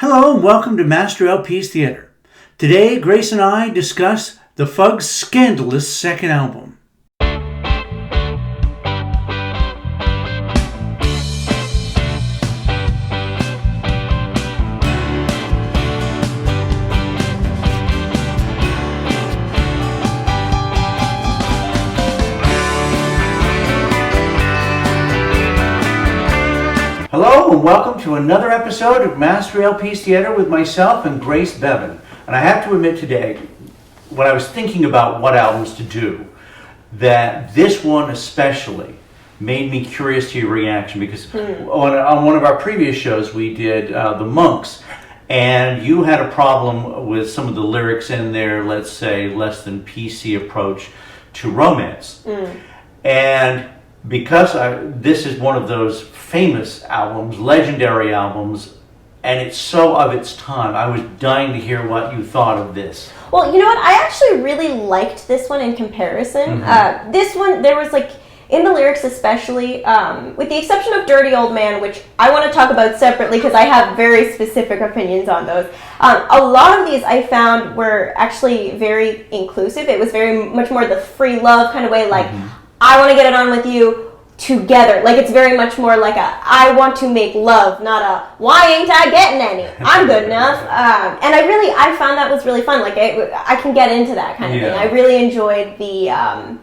Hello and welcome to Master LP's Theater. Today, Grace and I discuss the Fugs' scandalous second album. Hello and welcome to another episode of Master LP's Theater with myself and Grace Bevan. And I have to admit today, when I was thinking about what albums to do, that this one especially made me curious to your reaction because on one of our previous shows we did The Monks, and you had a problem with some of the lyrics in there, let's say less than PC approach to romance. And because this is one of those famous albums, legendary albums, and it's so of its time, I was dying to hear what you thought of this. Well, you know what? I actually really liked this one in comparison. This one, there was like, in the lyrics especially, with the exception of Dirty Old Man, which I want to talk about separately because I have very specific opinions on those. A lot of these I found were actually very inclusive. It was very much more the free love kind of way, like, I want to get it on with you together. Like, it's very much more like a, I want to make love, not a, why ain't I getting any? I'm good enough. And I found that was really fun. Like, I can get into that kind of thing. I really enjoyed the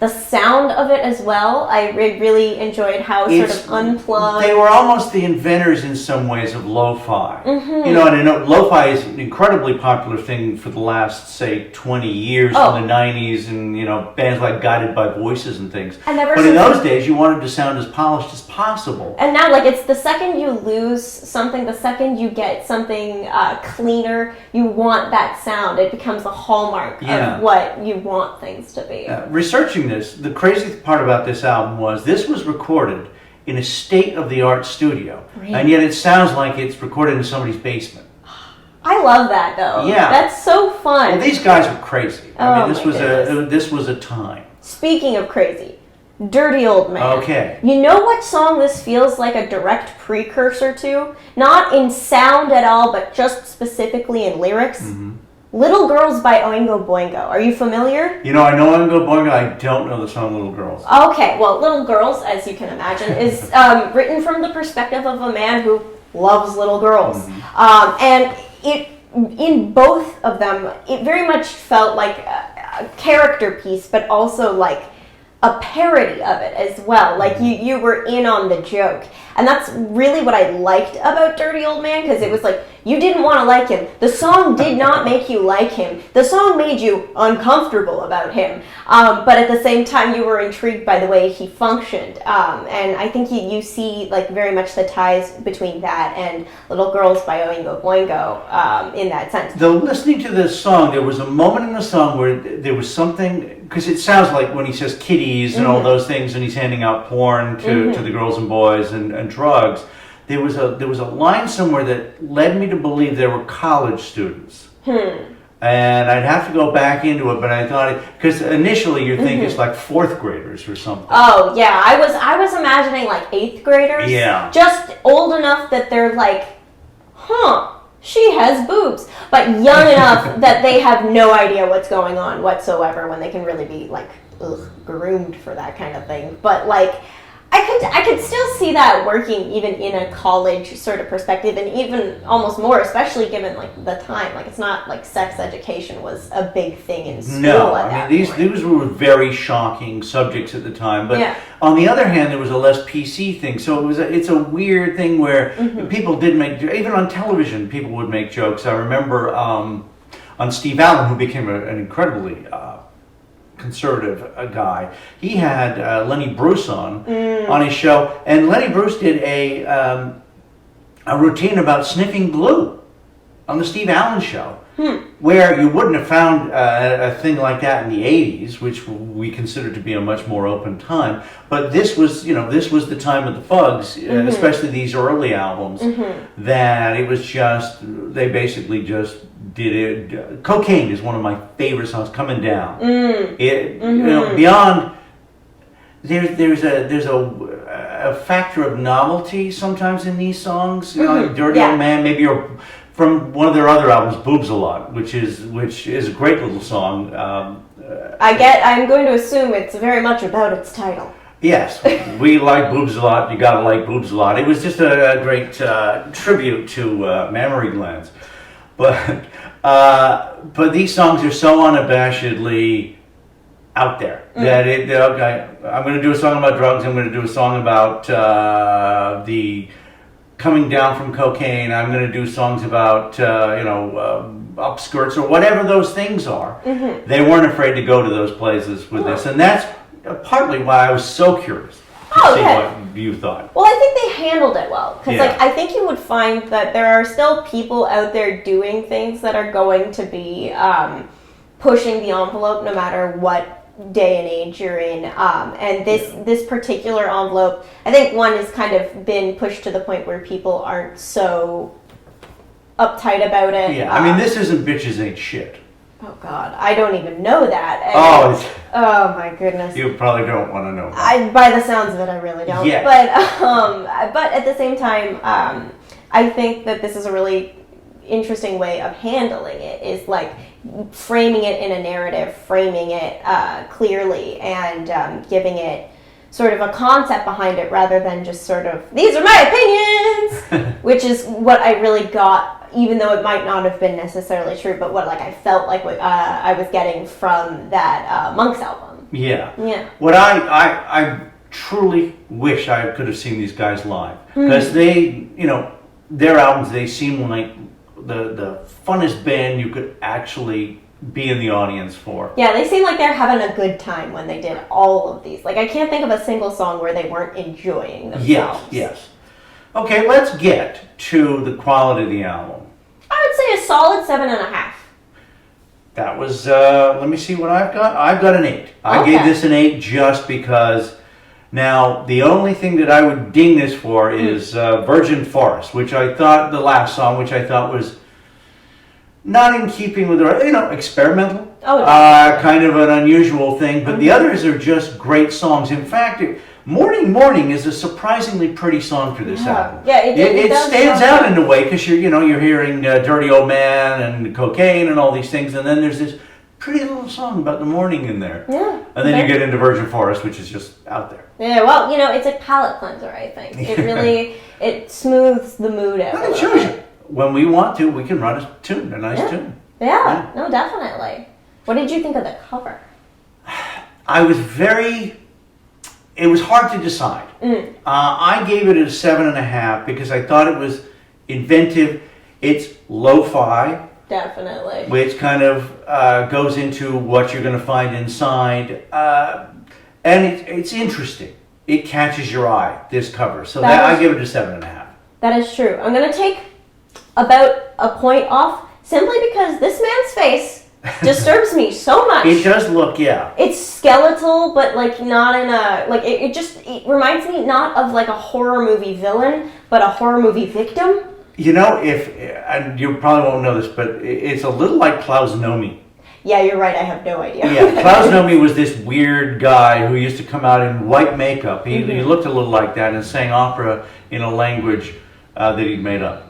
sound of it as well. I really enjoyed how sort of unplugged. They were almost the inventors in some ways of lo-fi. You know, and I know lo-fi is an incredibly popular thing for the last, say, 20 years from the 90s, and, you know, bands like Guided by Voices and things. But in those days, you wanted to sound as polished as possible. And now, like, it's the second you lose something, the second you get something cleaner, you want that sound. It becomes the hallmark of what you want things to be. Researching this, the crazy part about this album was this was recorded in a state-of-the-art studio, and yet it sounds like it's recorded in somebody's basement. I love that, though. Yeah, that's so fun. Well, these guys were crazy. I mean, this was a time. Speaking of crazy, Dirty Old Man. Okay. You know what song this feels like a direct precursor to? Not in sound at all, but just specifically in lyrics. Little Girls by Oingo Boingo. Are you familiar? You know, I know Oingo Boingo. I don't know the song Little Girls. Okay, well, Little Girls, as you can imagine, is written from the perspective of a man who loves little girls. And in both of them, it very much felt like a character piece, but also like a parody of it as well. Like you were in on the joke. And that's really what I liked about Dirty Old Man, because it was like, you didn't want to like him. The song did not make you like him. The song made you uncomfortable about him. But at the same time, you were intrigued by the way he functioned. And I think you see like very much the ties between that and Little Girls by Oingo Boingo in that sense. Though listening to this song, there was a moment in the song where there was something, because it sounds like when he says kitties and all those things, and he's handing out porn to the girls and boys and drugs, there was a line somewhere that led me to believe there were college students. And I'd have to go back into it, but I thought, because initially you think it's like fourth graders or something. Oh yeah, I was imagining like eighth graders. Yeah. Just old enough that they're like, she has boobs, but young enough that they have no idea what's going on whatsoever, when they can really be like groomed for that kind of thing. But like, I could still see that working even in a college sort of perspective, and even almost more, especially given like the time. Like, it's not like sex education was a big thing in school. No, I mean these were very shocking subjects at the time. But on the other hand, there was a less PC thing. So it's a weird thing where people did make, even on television, people would make jokes. I remember on Steve Allen, who became an incredibly conservative guy. He had Lenny Bruce on his show, and Lenny Bruce did a routine about sniffing glue on the Steve Allen show, where you wouldn't have found a thing like that in the 80s, which we consider to be a much more open time. But this was the time of the Fugs, especially these early albums, that it was just, they basically just did it. Cocaine is one of my favorite songs, Coming Down. You know, beyond, there's a a factor of novelty sometimes in these songs. You know, like Dirty Yeah. Old Man, maybe, or from one of their other albums, Boobs a Lot, which is a great little song. I'm going to assume it's very much about its title. Yes, we like boobs a lot. You gotta like boobs a lot. It was just a great tribute to mammary glands, but these songs are so unabashedly out there that okay, I'm going to do a song about drugs. I'm going to do a song about the coming down from cocaine. I'm going to do songs about upskirts or whatever those things are. They weren't afraid to go to those places with this, and that's partly why I was so curious to see what you thought. Well, I think they handled it well, because Yeah. I think you would find that there are still people out there doing things that are going to be pushing the envelope no matter what day and age you're in, and this particular envelope, I think one has kind of been pushed to the point where people aren't so uptight about it. Yeah, I mean, this isn't Bitches Ain't Shit. Oh God, I don't even know that. Oh, oh my goodness. You probably don't want to know that. By the sounds of it, I really don't. Yeah. But at the same time, I think that this is a really interesting way of handling it. Is like framing it in a narrative, framing it clearly, and giving it sort of a concept behind it rather than just sort of, these are my opinions, which is what I really got, even though it might not have been necessarily true, but what I felt like I was getting from that Monks album. Yeah. Yeah. What I truly wish I could have seen these guys live, because they, their albums, they seem like the funnest band you could actually be in the audience for. Yeah, they seem like they're having a good time when they did all of these. Like, I can't think of a single song where they weren't enjoying themselves. Yes. Okay, let's get to the quality of the album. I would say a solid 7.5. That was, let me see what I've got. I've got an 8. I gave this an 8 just because. Now, the only thing that I would ding this for is Virgin Forest, which I thought, the last song, which I thought was not in keeping with the, experimental, kind of an unusual thing, but the others are just great songs. In fact, Morning Morning is a surprisingly pretty song for this album. Yeah, it does stands out in a way because you're hearing Dirty Old Man and cocaine and all these things, and then there's this pretty little song about the morning in there. Yeah. And then you get into Virgin Forest, which is just out there. Yeah, well, it's a palate cleanser, I think. It really, it smooths the mood out. And it shows you. When we want to, we can run a tune, a nice tune. Yeah, no, definitely. What did you think of the cover? It was hard to decide. I gave it a 7.5 because I thought it was inventive. It's lo-fi. Definitely. Which kind of goes into what you're going to find inside. And it's interesting. It catches your eye, this cover. So I give it a 7.5. That is true. I'm going to take about a point off simply because this man's face disturbs me so much. It does look, It's skeletal, but not in a it reminds me not of a horror movie villain, but a horror movie victim. And you probably won't know this, but it's a little like Klaus Nomi. Yeah, you're right. I have no idea. Yeah, Klaus Nomi was this weird guy who used to come out in white makeup. He looked a little like that and sang opera in a language that he'd made up.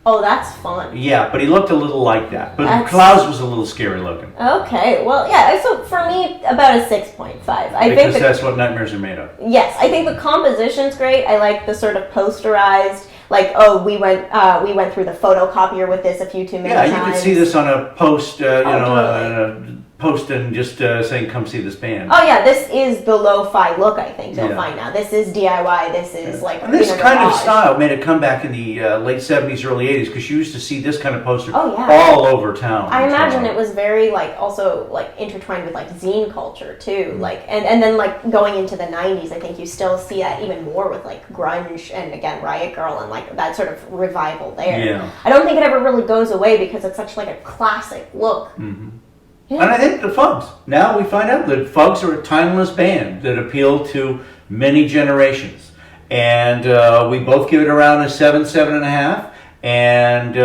Oh, that's fun. Yeah, but he looked a little like that. But Klaus was a little scary looking. Okay, well, yeah, so for me, about a 6.5. Because that's what nightmares are made of. Yes, I think the composition's great. I like the sort of posterized, we went through the photocopier with this a few too many times. Yeah, you could see this on a post, a post and just saying, come see this band. Oh yeah, this is the lo-fi look, I think you'll find now. This is DIY, this is And this kind of style made a comeback in the late 70s, early 80s, because you used to see this kind of poster all over town. I imagine it was very, also intertwined with, zine culture, too. And then, going into the 90s, I think you still see that even more with, grunge and, again, Riot Girl and, that sort of revival there. Yeah. I don't think it ever really goes away because it's such, a classic look. Mm-hmm. Yeah. And I think the Fugs. Now we find out that Fugs are a timeless band that appeal to many generations. And we both give it around a 7, 7.5, and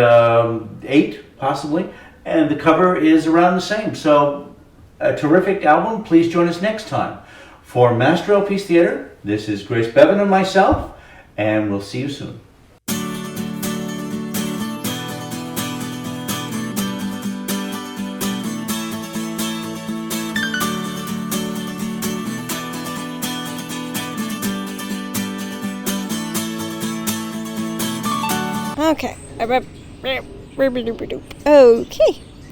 8, possibly. And the cover is around the same. So, a terrific album. Please join us next time for Master LP's Theater. This is Grace Bevan and myself, and we'll see you soon. Okay. Okay.